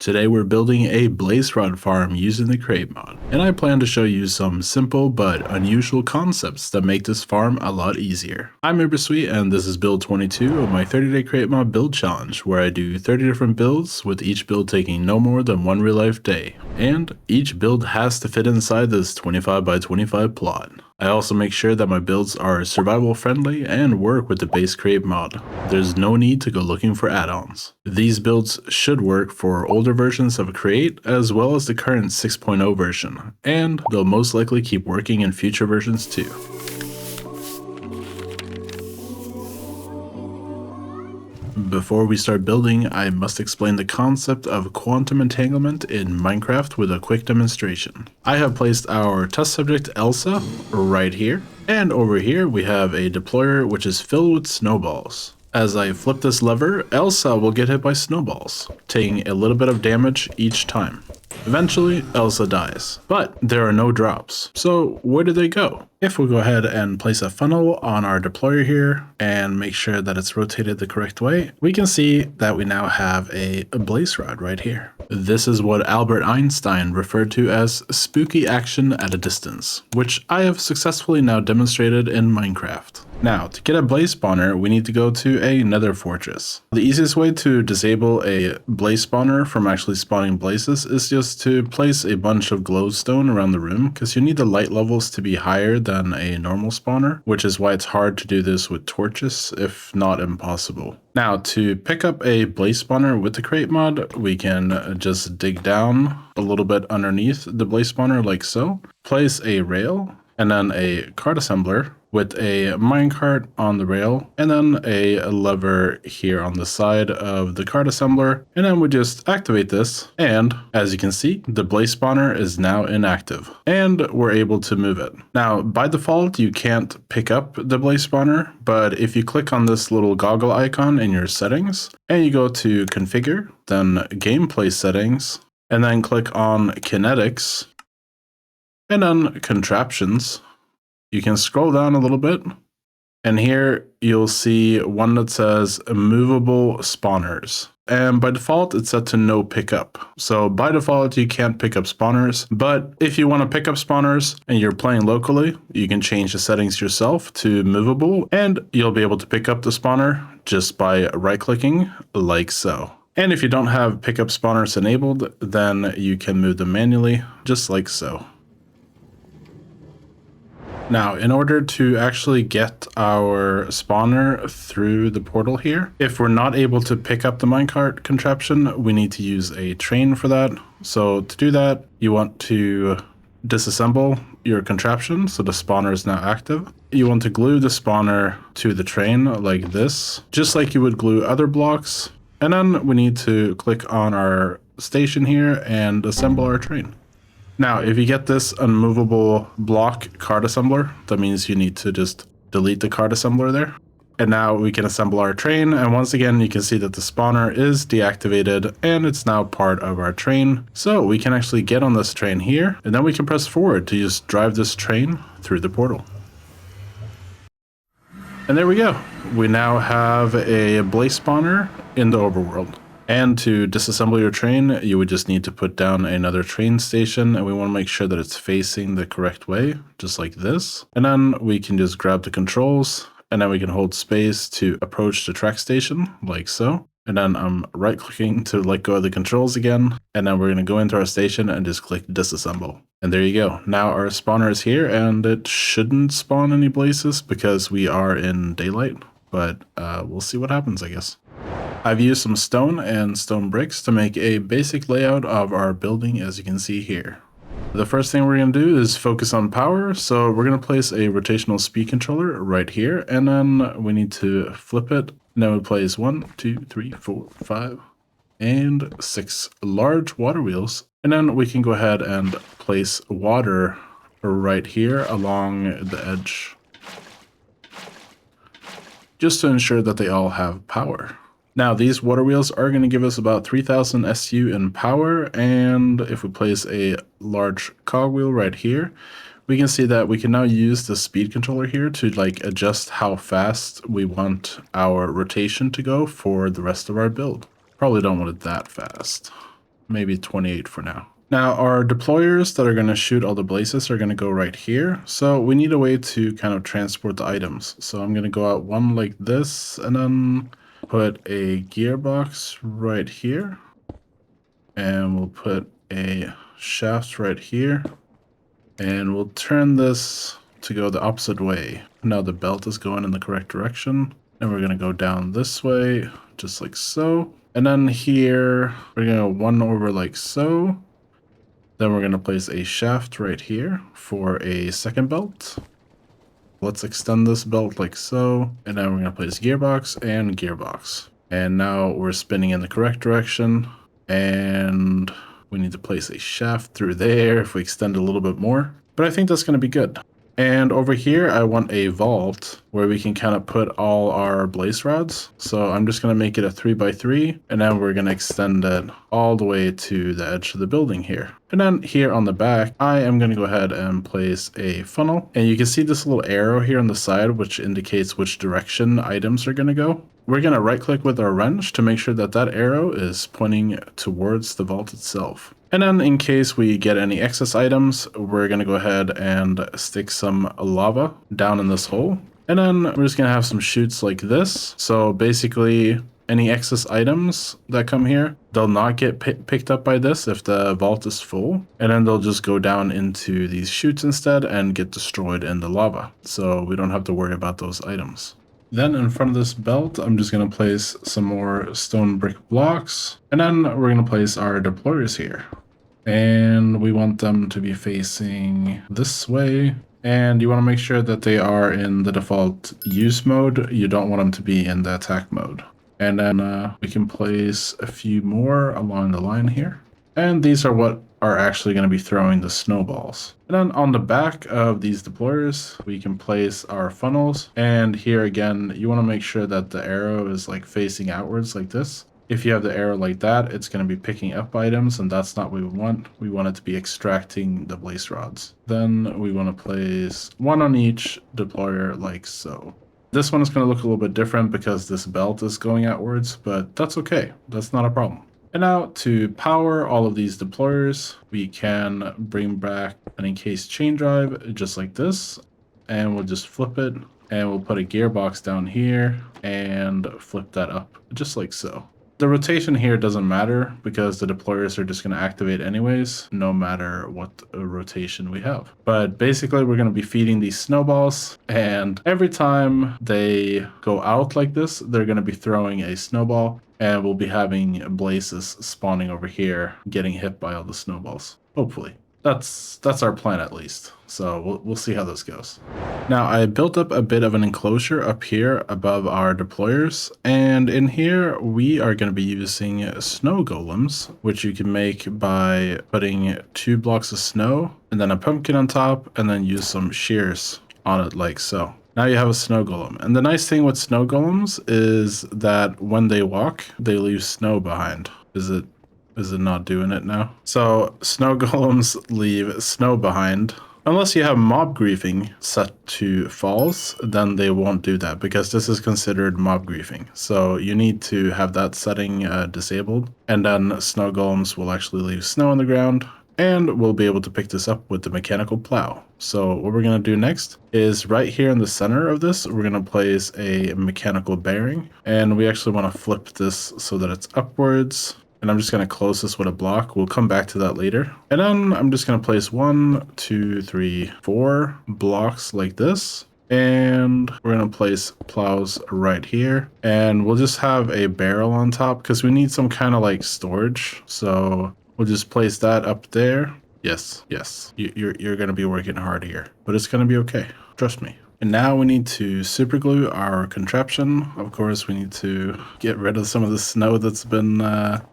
Today we're building a blaze rod farm using the crate mod, and I plan to show you some simple but unusual concepts that make this farm a lot easier. I'm Uberswe and this is build 22 of my 30-day crate mod build challenge, where I do 30 different builds, with each build taking no more than one real life day. And each build has to fit inside this 25 by 25 plot. I also make sure that my builds are survival friendly and work with the base crate mod. There's no need to go looking for add-ons. These builds should work for older versions of Create as well as the current 6.0 version, and they'll most likely keep working in future versions too. Before we start building, I must explain the concept of quantum entanglement in Minecraft with a quick demonstration. I have placed our test subject Elsa right here, and over here we have a deployer which is filled with snowballs. As I flip this lever, Elsa will get hit by snowballs, taking a little bit of damage each time. Eventually, Elsa dies, but there are no drops. So where do they go? If we go ahead and place a funnel on our deployer here and make sure that it's rotated the correct way, we can see that we now have a blaze rod right here. This is what Albert Einstein referred to as spooky action at a distance, which I have successfully now demonstrated in Minecraft. Now, to get a blaze spawner, we need to go to a nether fortress. The easiest way to disable a blaze spawner from actually spawning blazes is just to place a bunch of glowstone around the room, because you need the light levels to be higher than a normal spawner, which is why it's hard to do this with torches, if not impossible. Now, to pick up a blaze spawner with the crate mod, we can just dig down a little bit underneath the blaze spawner like so, place a rail, and then a cart assembler with a minecart on the rail, and then a lever here on the side of the cart assembler, and then we just activate this, and as you can see, the blaze spawner is now inactive, and we're able to move it. Now, by default, you can't pick up the blaze spawner, but if you click on this little goggle icon in your settings, and you go to configure, then gameplay settings, and then click on kinetics, and then contraptions, you can scroll down a little bit, and here you'll see one that says movable spawners. And by default, it's set to no pickup. So by default, you can't pick up spawners, but if you want to pick up spawners and you're playing locally, you can change the settings yourself to movable, and you'll be able to pick up the spawner just by right-clicking like so. And if you don't have pickup spawners enabled, then you can move them manually, just like so. Now, in order to actually get our spawner through the portal here, if we're not able to pick up the minecart contraption, we need to use a train for that. So to do that, you want to disassemble your contraption so the spawner is now active. You want to glue the spawner to the train like this, just like you would glue other blocks. And then we need to click on our station here and assemble our train. Now, if you get this unmovable block cart assembler, that means you need to just delete the cart assembler there. And now we can assemble our train, and once again you can see that the spawner is deactivated and it's now part of our train. So we can actually get on this train here, and then we can press forward to just drive this train through the portal. And there we go. We now have a blaze spawner in the overworld. And to disassemble your train, you would just need to put down another train station, and we want to make sure that it's facing the correct way, just like this. And then we can just grab the controls, and then we can hold space to approach the track station, like so. And then I'm right-clicking to let go of the controls again, and then we're going to go into our station and just click disassemble. And there you go. Now our spawner is here, and it shouldn't spawn any blazes because we are in daylight, but we'll see what happens, I guess. I've used some stone and stone bricks to make a basic layout of our building, as you can see here. The first thing we're going to do is focus on power, so we're going to place a rotational speed controller right here, and then we need to flip it, and then we place 1, 2, 3, 4, 5, and 6 large water wheels, and then we can go ahead and place water right here along the edge, just to ensure that they all have power. Now, these water wheels are going to give us about 3000 SU in power, and if we place a large cogwheel right here, we can see that we can now use the speed controller here to adjust how fast we want our rotation to go for the rest of our build. Probably don't want it that fast. maybe 28 for now. Now our deployers that are going to shoot all the blazes are going to go right here. So we need a way to kind of transport the items. So I'm going to go out one like this and then put a gearbox right here. And we'll put a shaft right here. And we'll turn this to go the opposite way. Now the belt is going in the correct direction. And we're going to go down this way, just like so. And then here, we're going to go one over like so. Then we're going to place a shaft right here for a second belt. Let's extend this belt like so. And then we're going to place gearbox and gearbox. And now we're spinning in the correct direction. And we need to place a shaft through there if we extend a little bit more. But I think that's going to be good. And over here, I want a vault where we can kind of put all our blaze rods. So I'm just going to make it a 3x3, and then we're going to extend it all the way to the edge of the building here. And then here on the back, I am going to go ahead and place a funnel. And you can see this little arrow here on the side, which indicates which direction items are going to go. We're going to right click with our wrench to make sure that that arrow is pointing towards the vault itself. And then in case we get any excess items, we're going to go ahead and stick some lava down in this hole. And then we're just going to have some chutes like this. So basically any excess items that come here, they'll not get picked up by this if the vault is full. And then they'll just go down into these chutes instead and get destroyed in the lava. So we don't have to worry about those items. Then in front of this belt, I'm just going to place some more stone brick blocks. And then we're going to place our deployers here. And we want them to be facing this way. And you want to make sure that they are in the default use mode. You don't want them to be in the attack mode. And then we can place a few more along the line here. And these are what are actually going to be throwing the snowballs. And then on the back of these deployers, we can place our funnels. And here again, you want to make sure that the arrow is like facing outwards like this. If you have the arrow like that, it's going to be picking up items, and that's not what we want. We want it to be extracting the blaze rods. Then we want to place one on each deployer like so. This one is going to look a little bit different because this belt is going outwards, but that's okay. That's not a problem. And now to power all of these deployers, we can bring back an encased chain drive just like this, and we'll just flip it, and we'll put a gearbox down here and flip that up just like so. The rotation here doesn't matter because the deployers are just going to activate anyways, no matter what rotation we have. But basically, we're going to be feeding these snowballs, and every time they go out like this, they're going to be throwing a snowball, and we'll be having blazes spawning over here, getting hit by all the snowballs, hopefully. That's our plan at least. So we'll see how this goes. Now I built up a bit of an enclosure up here above our deployers, and in here we are going to be using snow golems, which you can make by putting 2 blocks of snow and then a pumpkin on top, and then use some shears on it like so. Now you have a snow golem. And the nice thing with snow golems is that when they walk, they leave snow behind. Is it not doing it now? So snow golems leave snow behind. Unless you have mob griefing set to false, then they won't do that because this is considered mob griefing. So you need to have that setting disabled, and then snow golems will actually leave snow on the ground, and we'll be able to pick this up with the mechanical plow. So what we're going to do next is right here in the center of this, we're going to place a mechanical bearing, and we actually want to flip this so that it's upwards. And I'm just going to close this with a block. We'll come back to that later. And then I'm just going to place 1, 2, 3, 4 blocks like this. And we're going to place plows right here. And we'll just have a barrel on top because we need some kind of like storage. So we'll just place that up there. Yes. You're going to be working hard here, but it's going to be okay. Trust me. And now we need to super glue our contraption. Of course, we need to get rid of some of the snow that's been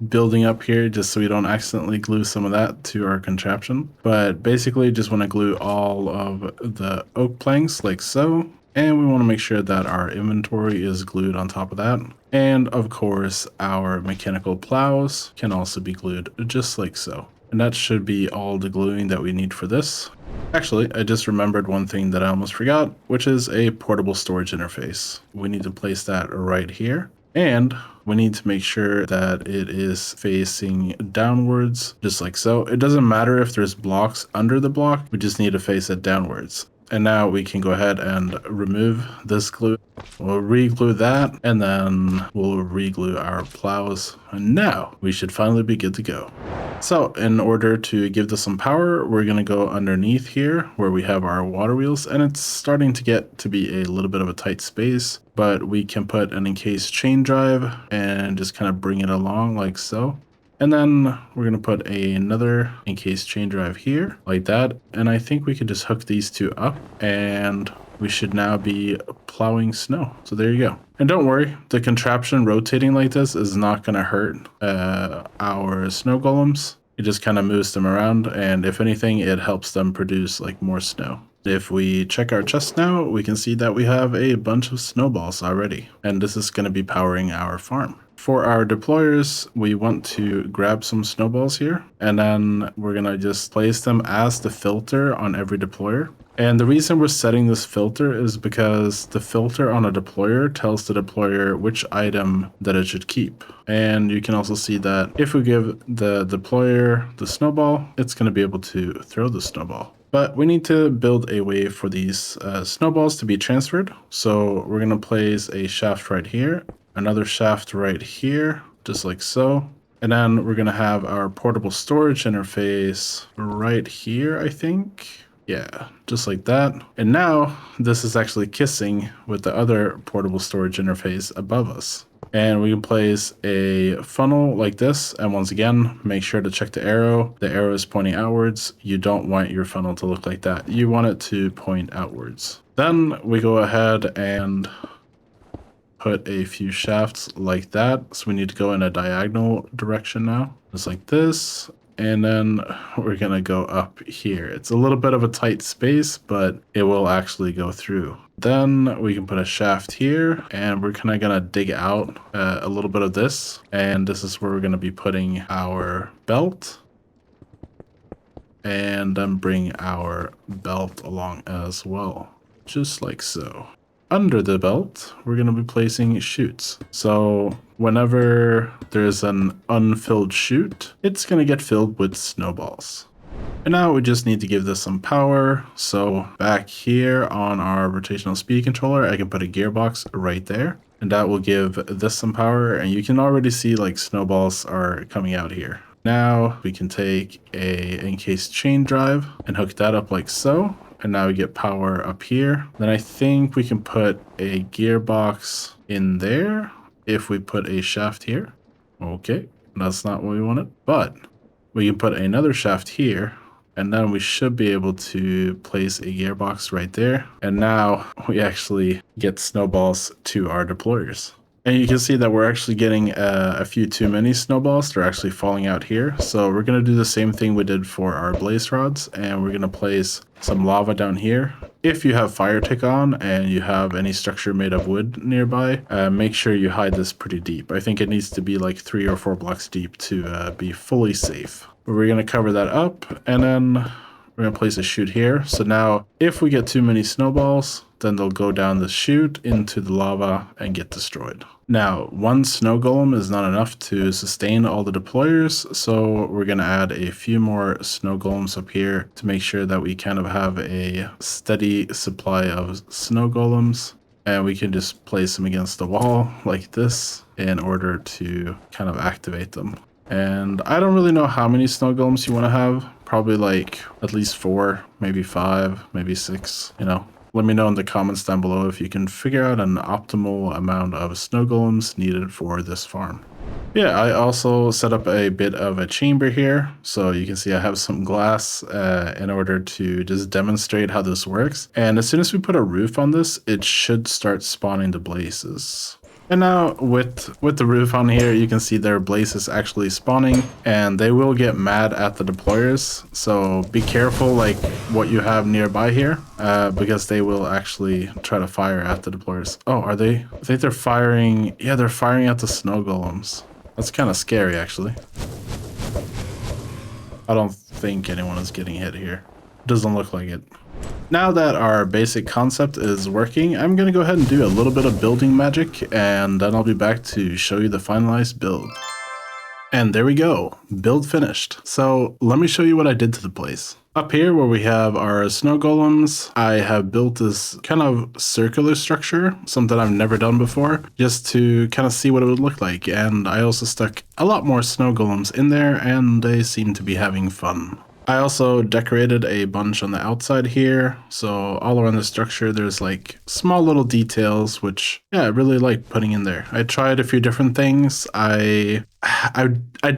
building up here just so we don't accidentally glue some of that to our contraption. But basically, just want to glue all of the oak planks like so. And we want to make sure that our inventory is glued on top of that. And of course, our mechanical plows can also be glued just like so. And that should be all the gluing that we need for this. Actually, I just remembered one thing that I almost forgot, which is a portable storage interface. We need to place that right here. And we need to make sure that it is facing downwards, just like so. It doesn't matter if there's blocks under the block, we just need to face it downwards. And now we can go ahead and remove this glue. We'll re-glue that, and then we'll re-glue our plows. And now we should finally be good to go. So in order to give this some power, we're going to go underneath here where we have our water wheels, and it's starting to get to be a little bit of a tight space, but we can put an encased chain drive and just kind of bring it along like so. And then we're going to put another encased chain drive here like that. And I think we could just hook these two up and we should now be plowing snow. So there you go. And don't worry, the contraption rotating like this is not going to hurt our snow golems. It just kind of moves them around. And if anything, it helps them produce like more snow. If we check our chest now, we can see that we have a bunch of snowballs already. And this is going to be powering our farm. For our deployers, we want to grab some snowballs here, and then we're going to just place them as the filter on every deployer. And the reason we're setting this filter is because the filter on a deployer tells the deployer which item that it should keep. And you can also see that if we give the deployer the snowball, it's going to be able to throw the snowball. But we need to build a way for these snowballs to be transferred. So we're going to place a shaft right here, another shaft right here, just like so. And then we're going to have our portable storage interface right here, I think. Yeah, just like that. And now this is actually kissing with the other portable storage interface above us. And we can place a funnel like this. And once again, make sure to check the arrow. The arrow is pointing outwards. You don't want your funnel to look like that. You want it to point outwards. Then we go ahead and put a few shafts like that. So we need to go in a diagonal direction now, just like this. And then we're going to go up here. It's a little bit of a tight space, but it will actually go through. Then we can put a shaft here, and we're kind of going to dig out a little bit of this. And this is where we're going to be putting our belt. And then bring our belt along as well, just like so. Under the belt, we're going to be placing chutes. So whenever there's an unfilled chute, it's going to get filled with snowballs. And now we just need to give this some power. So back here on our rotational speed controller, I can put a gearbox right there. And that will give this some power. And you can already see like snowballs are coming out here. Now we can take a encased chain drive and hook that up like so. And now we get power up here. Then I think we can put a gearbox in there if we put a shaft here. Okay, that's not what we wanted. But we can put another shaft here. And then we should be able to place a gearbox right there. And now we actually get snowballs to our deployers. And you can see that we're actually getting a few too many snowballs. They're actually falling out here. So we're going to do the same thing we did for our blaze rods. And we're going to place some lava down here. If you have fire tick on and you have any structure made of wood nearby, make sure you hide this pretty deep. I think it needs to be like 3 or 4 blocks deep to be fully safe. But we're going to cover that up, and then we're going to place a chute here. So now if we get too many snowballs, then they'll go down the chute into the lava and get destroyed. Now, one snow golem is not enough to sustain all the deployers, so we're going to add a few more snow golems up here to make sure that we kind of have a steady supply of snow golems. And we can just place them against the wall like this in order to kind of activate them. And I don't really know how many snow golems you want to have. Probably like at least 4, maybe 5, maybe 6, you know. Let me know in the comments down below if you can figure out an optimal amount of snow golems needed for this farm. Yeah, I also set up a bit of a chamber here. So you can see I have some glass in order to just demonstrate how this works. And as soon as we put a roof on this, it should start spawning the blazes. And now with the roof on here, you can see their blazes actually spawning, and they will get mad at the deployers. So be careful like what you have nearby here, because they will actually try to fire at the deployers. Oh, are they? I think they're firing. Yeah, they're firing at the snow golems. That's kind of scary, actually. I don't think anyone is getting hit here. Doesn't look like it. Now that our basic concept is working, I'm going to go ahead and do a little bit of building magic, and then I'll be back to show you the finalized build. And there we go, build finished. So let me show you what I did to the place. Up here where we have our snow golems, I have built this kind of circular structure, something I've never done before, just to kind of see what it would look like. And I also stuck a lot more snow golems in there, and they seem to be having fun. I also decorated a bunch on the outside here, so all around the structure there's like small little details, which yeah, I really like putting in there. I tried a few different things. I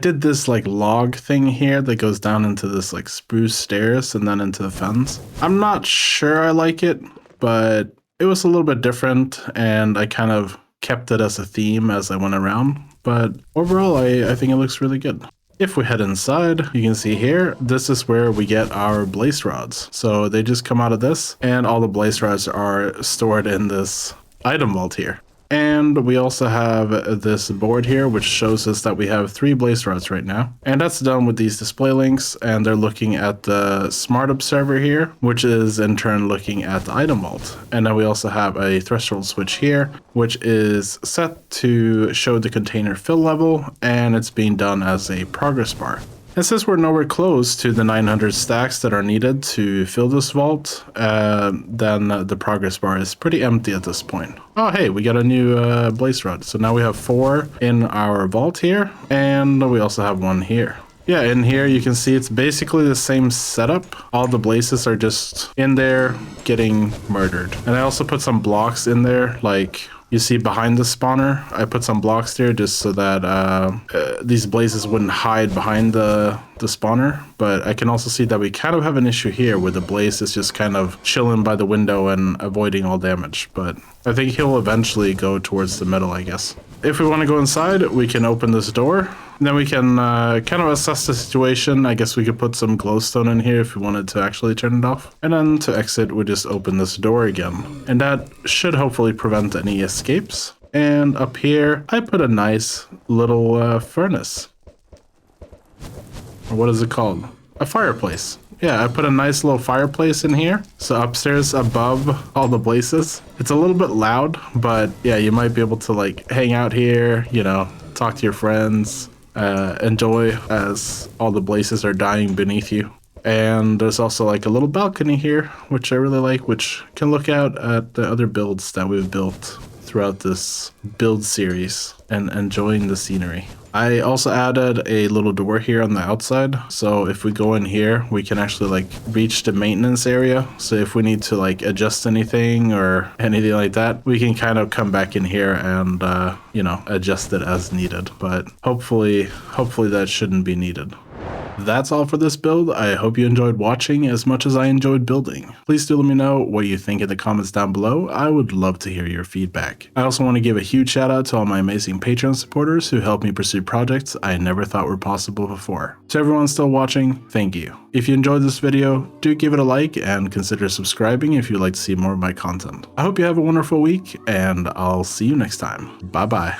did this like log thing here that goes down into this like spruce stairs and then into the fence. I'm not sure I like it, but it was a little bit different, and I kind of kept it as a theme as I went around. But overall, I think it looks really good. If we head inside, you can see here, this is where we get our blaze rods. So they just come out of this, and all the blaze rods are stored in this item vault here. And we also have this board here, which shows us that we have 3 blaze rods right now. And that's done with these display links, and they're looking at the smart observer here, which is in turn looking at the item vault. And then we also have a threshold switch here, which is set to show the container fill level, and it's being done as a progress bar. And since we're nowhere close to the 900 stacks that are needed to fill this vault, then the progress bar is pretty empty at this point. Oh hey, we got a new blaze rod. So now we have 4 in our vault here, and we also have 1 here. Yeah, in here you can see it's basically the same setup. All the blazes are just in there getting murdered. And I also put some blocks in there, like you see behind the spawner. I put some blocks there just so that these blazes wouldn't hide behind the spawner. But I can also see that we kind of have an issue here where the blaze is just kind of chilling by the window and avoiding all damage. But I think he'll eventually go towards the middle, I guess. If we want to go inside, we can open this door. Then we can kind of assess the situation. I guess we could put some glowstone in here if we wanted to actually turn it off. And then to exit, we just open this door again. And that should hopefully prevent any escapes. And up here, I put a nice little furnace. Or what is it called? A fireplace. Yeah, I put a nice little fireplace in here. So upstairs above all the blazes. It's a little bit loud, but yeah, you might be able to like hang out here, you know, talk to your friends. Enjoy as all the blazes are dying beneath you. And there's also like a little balcony here, which I really like, which can look out at the other builds that we've built throughout this build series and enjoying the scenery. I also added a little door here on the outside. So if we go in here, we can actually like reach the maintenance area. So if we need to like adjust anything or anything like that, we can kind of come back in here and, you know, adjust it as needed. But hopefully that shouldn't be needed. That's all for this build. I hope you enjoyed watching as much as I enjoyed building. Please do let me know what you think in the comments down below. I would love to hear your feedback. I also want to give a huge shout out to all my amazing Patreon supporters who help me pursue projects I never thought were possible before. To everyone still watching, thank you. If you enjoyed this video, do give it a like and consider subscribing if you'd like to see more of my content. I hope you have a wonderful week, and I'll see you next time. Bye bye.